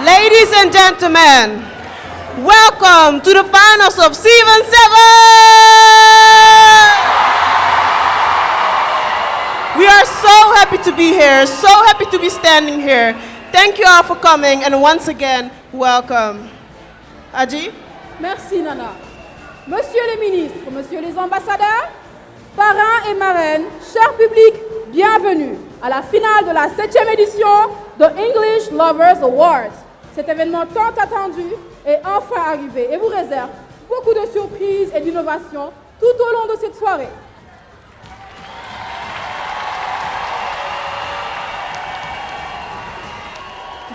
Ladies and gentlemen, welcome to the finals of Season 7! We are so happy to be here, so happy to be standing here. Thank you all for coming, and once again, welcome. Adji? Merci Nana. Monsieur les ministres, Monsieur les ambassadeurs, parrains et marraines, cher public, bienvenue à la finale de la 7e édition de English Lovers Awards. Cet événement tant attendu est enfin arrivé et vous réserve beaucoup de surprises et d'innovations tout au long de cette soirée.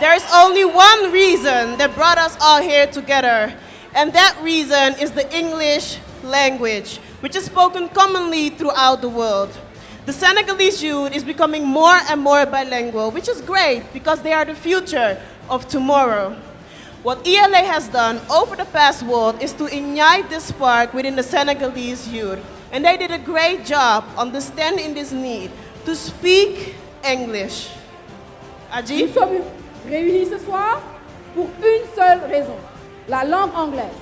There is only one reason that brought us all here together, and that reason is the English language, which is spoken commonly throughout the world. The Senegalese youth is becoming more and more bilingual, which is great because they are the future of tomorrow. What ELA has done over the past world is to ignite this spark within the Senegalese youth, and they did a great job understanding this need to speak English. Adji? Nous sommes réunis ce soir pour une seule raison, la langue anglaise,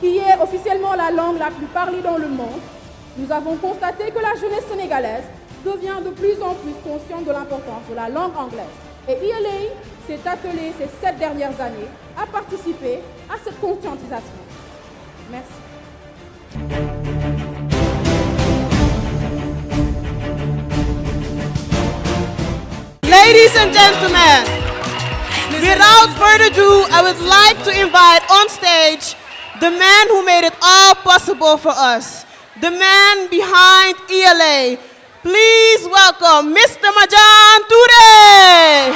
qui est officiellement la langue la plus parlée dans le monde. Nous avons constaté que la jeunesse sénégalaise devient de plus en plus consciente de l'importance de la langue anglaise. Et ELA s'est attelé ces 7 dernières années à participer à cette conscientisation. Merci. Ladies and gentlemen, without further ado, I would like to invite on stage the man who made it all possible for us, the man behind ELA. Please welcome Mr. Majan Touré.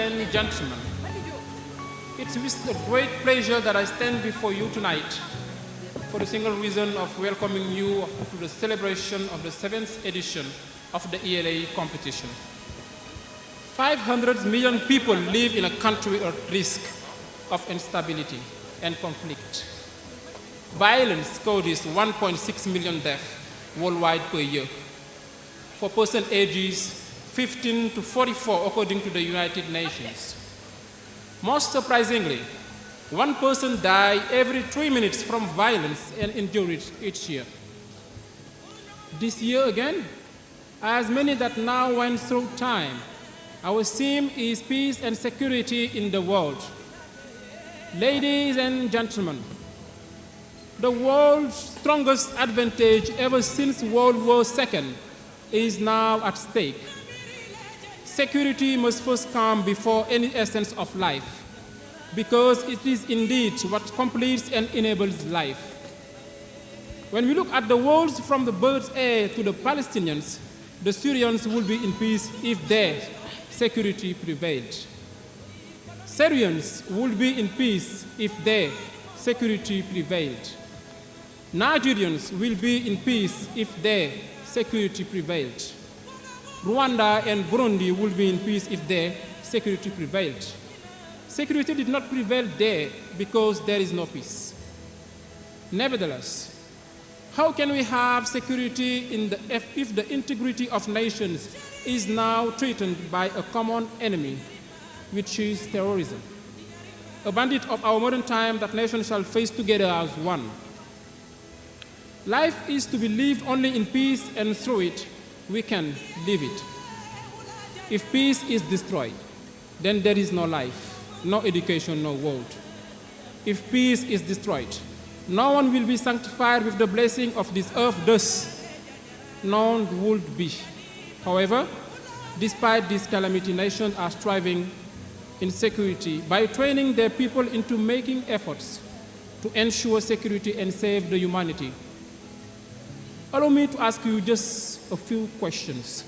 and gentlemen, it's with a great pleasure that I stand before you tonight for the single reason of welcoming you to the celebration of the 7th edition of the ELA competition. 500 million people live in a country at risk of instability and conflict. Violence causes 1.6 million deaths worldwide per year for persons ages 15 to 44 according to the United Nations. Most surprisingly, one person dies every 3 minutes from violence and injuries each year. This year again, as many that now went through time, our theme is peace and security in the world. Ladies and gentlemen, the world's strongest advantage ever since World War II is now at stake. Security must first come before any essence of life, because it is indeed what completes and enables life. When we look at the world from the bird's eye to the Palestinians, the Syrians will be in peace if their security prevailed. Syrians will be in peace if their security prevailed. Nigerians will be in peace if their security prevailed. Rwanda and Burundi will be in peace if their security prevailed. Security did not prevail there because there is no peace. Nevertheless, how can we have security if the integrity of nations is now threatened by a common enemy, which is terrorism? A bandit of our modern time that nations shall face together as one. Life is to be lived only in peace, and through it, we can live it. If peace is destroyed, then there is no life, no education, no world. If peace is destroyed, no one will be sanctified with the blessing of this earth, thus none would be. However, despite this calamity, nations are striving in security by training their people into making efforts to ensure security and save the humanity. Allow me to ask you just a few questions.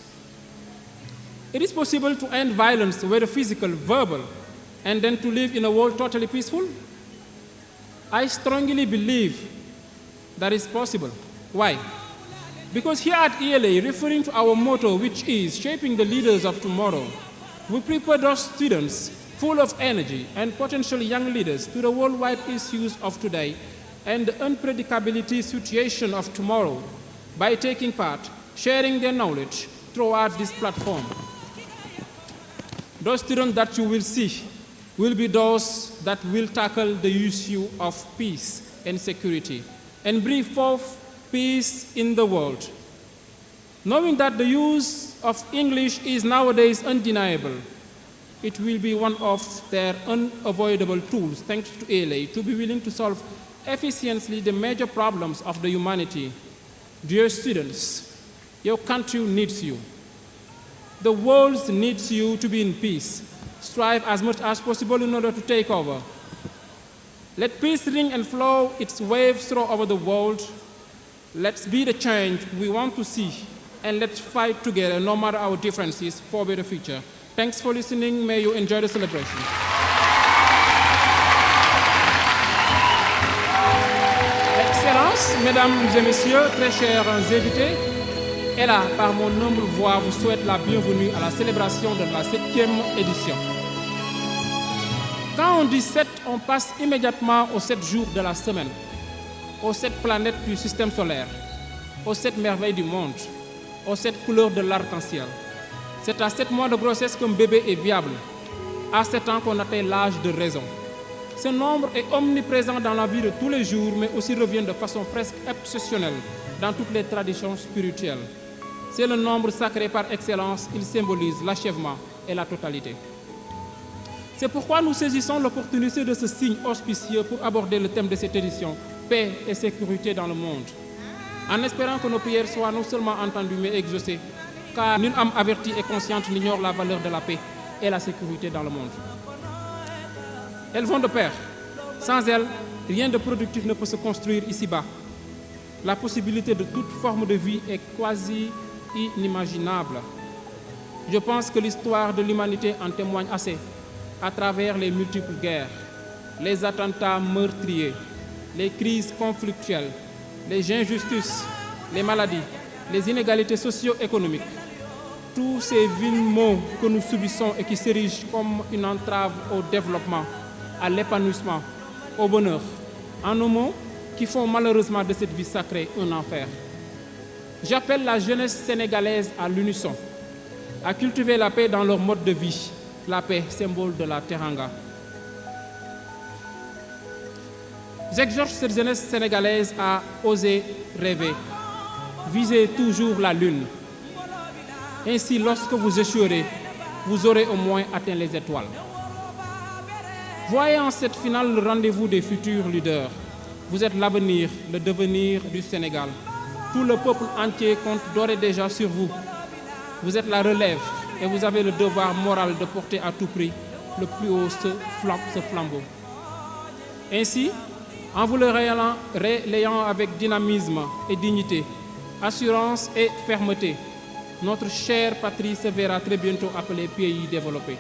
It is possible to end violence, whether physical, verbal, and then to live in a world totally peaceful? I strongly believe that is possible. Why? Because here at ELA, referring to our motto, which is shaping the leaders of tomorrow, we prepare those students full of energy and potential young leaders to the worldwide issues of today and the unpredictability situation of tomorrow by taking part, sharing their knowledge throughout this platform. Those students that you will see will be those that will tackle the issue of peace and security and bring forth peace in the world. Knowing that the use of English is nowadays undeniable, it will be one of their unavoidable tools, thanks to ELA, to be willing to solve efficiently the major problems of the humanity. Dear students, your country needs you. The world needs you to be in peace. Strive as much as possible in order to take over. Let peace ring and flow its waves through over the world. Let's be the change we want to see, and let's fight together, no matter our differences, for a better future. Thanks for listening. May you enjoy the celebration. Excellences, Mesdames et Messieurs, très chers invités, et là, par mon humble voix, vous souhaite la bienvenue à la célébration de la 7e édition. Quand on dit 7, on passe immédiatement aux 7 jours de la semaine, aux 7 planètes du système solaire, aux 7 merveilles du monde, aux 7 couleurs de l'arc-en-ciel. C'est à 7 mois de grossesse qu'un bébé est viable, à 7 ans qu'on atteint l'âge de raison. Ce nombre est omniprésent dans la vie de tous les jours, mais aussi revient de façon presque obsessionnelle dans toutes les traditions spirituelles. C'est le nombre sacré par excellence, il symbolise l'achèvement et la totalité. C'est pourquoi nous saisissons l'opportunité de ce signe auspicieux pour aborder le thème de cette édition, paix et sécurité dans le monde, en espérant que nos prières soient non seulement entendues mais exaucées, car nulle âme avertie et consciente n'ignore la valeur de la paix et la sécurité dans le monde. Elles vont de pair. Sans elles, rien de productif ne peut se construire ici-bas. La possibilité de toute forme de vie est quasi inimaginable. Je pense que l'histoire de l'humanité en témoigne assez. à travers les multiples guerres, les attentats meurtriers, les crises conflictuelles, les injustices, les maladies, les inégalités socio-économiques, tous ces viles maux que nous subissons et qui s'érigent comme une entrave au développement, à l'épanouissement, au bonheur, en nos mots, qui font malheureusement de cette vie sacrée un enfer. J'appelle la jeunesse sénégalaise à l'unisson, à cultiver la paix dans leur mode de vie, la paix, symbole de la teranga. J'exhorte cette jeunesse sénégalaise à oser rêver, viser toujours la lune. Ainsi, lorsque vous échouerez, vous aurez au moins atteint les étoiles. Voyez en cette finale le rendez-vous des futurs leaders. Vous êtes l'avenir, le devenir du Sénégal. Tout le peuple entier compte d'ores et déjà sur vous. Vous êtes la relève et vous avez le devoir moral de porter à tout prix le plus haut ce flambeau. Ainsi, en vous le relayant avec dynamisme et dignité, assurance et fermeté, notre chère patrie se verra très bientôt appelée pays développé.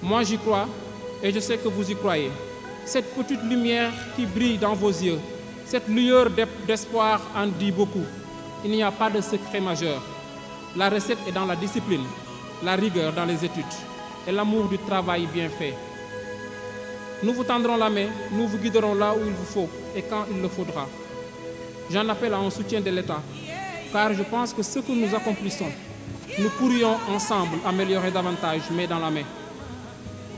Moi j'y crois et je sais que vous y croyez. Cette petite lumière qui brille dans vos yeux, cette lueur d'espoir en dit beaucoup. Il n'y a pas de secret majeur. La recette est dans la discipline, la rigueur dans les études et l'amour du travail bien fait. Nous vous tendrons la main, nous vous guiderons là où il vous faut et quand il le faudra. J'en appelle à un soutien de l'État, car je pense que ce que nous accomplissons, nous pourrions ensemble améliorer davantage, main dans la main.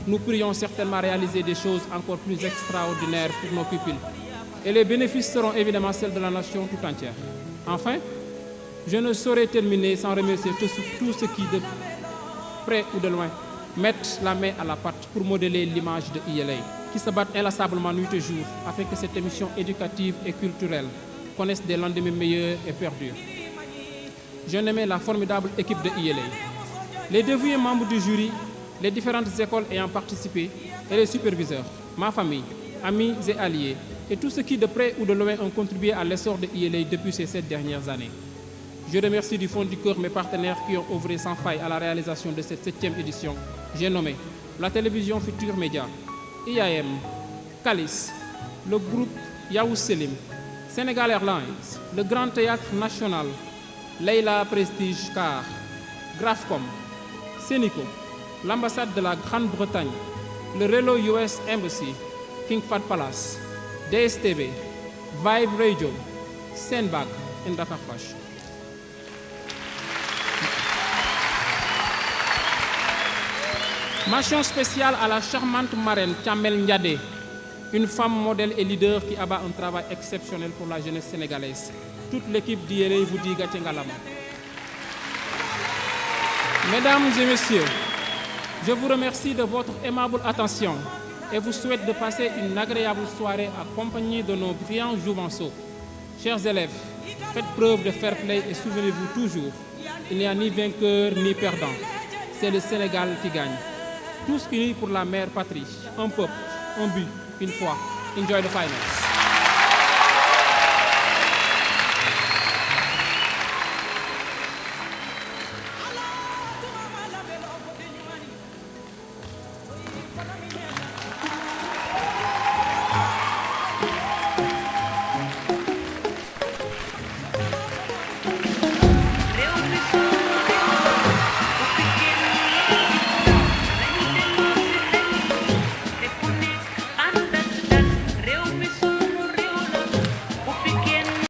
Nous pourrions certainement réaliser des choses encore plus extraordinaires pour nos pupilles. Et les bénéfices seront évidemment celles de la nation tout entière. Enfin, je ne saurais terminer sans remercier tous ceux qui, de près ou de loin, mettent la main à la pâte pour modeler l'image de ILA, qui se battent inlassablement nuit et jour afin que cette émission éducative et culturelle connaisse des lendemains meilleurs et perdure. Je nomme la formidable équipe de ILA, les dévoués membres du jury, les différentes écoles ayant participé et les superviseurs, ma famille, amis et alliés, et tous ceux qui de près ou de loin ont contribué à l'essor de ILA depuis ces 7 dernières années. Je remercie du fond du cœur mes partenaires qui ont œuvré sans faille à la réalisation de cette 7e édition. J'ai nommé la télévision Futur Média, IAM, Calis, le groupe Yahoo Selim, Sénégal Airlines, le Grand Théâtre National, Leila Prestige Car, Grafcom, Sénico, l'ambassade de la Grande-Bretagne, le Relo US Embassy, King Fahd Palace, DSTV, Vibe Radio, Senbag et Dakar Flash. Mention spéciale à la charmante marraine Thiamel Ndiadé, une femme modèle et leader qui abat un travail exceptionnel pour la jeunesse sénégalaise. Toute l'équipe d'ILA vous dit Gatien Galama. Mesdames et messieurs, je vous remercie de votre aimable attention et vous souhaite de passer une agréable soirée accompagnée de nos brillants jouvenceaux. Chers élèves, faites preuve de fair play et souvenez-vous toujours, il n'y a ni vainqueur ni perdant. C'est le Sénégal qui gagne. Tous unis pour la mère patrie, un peuple, un but, une foi. Enjoy the finals.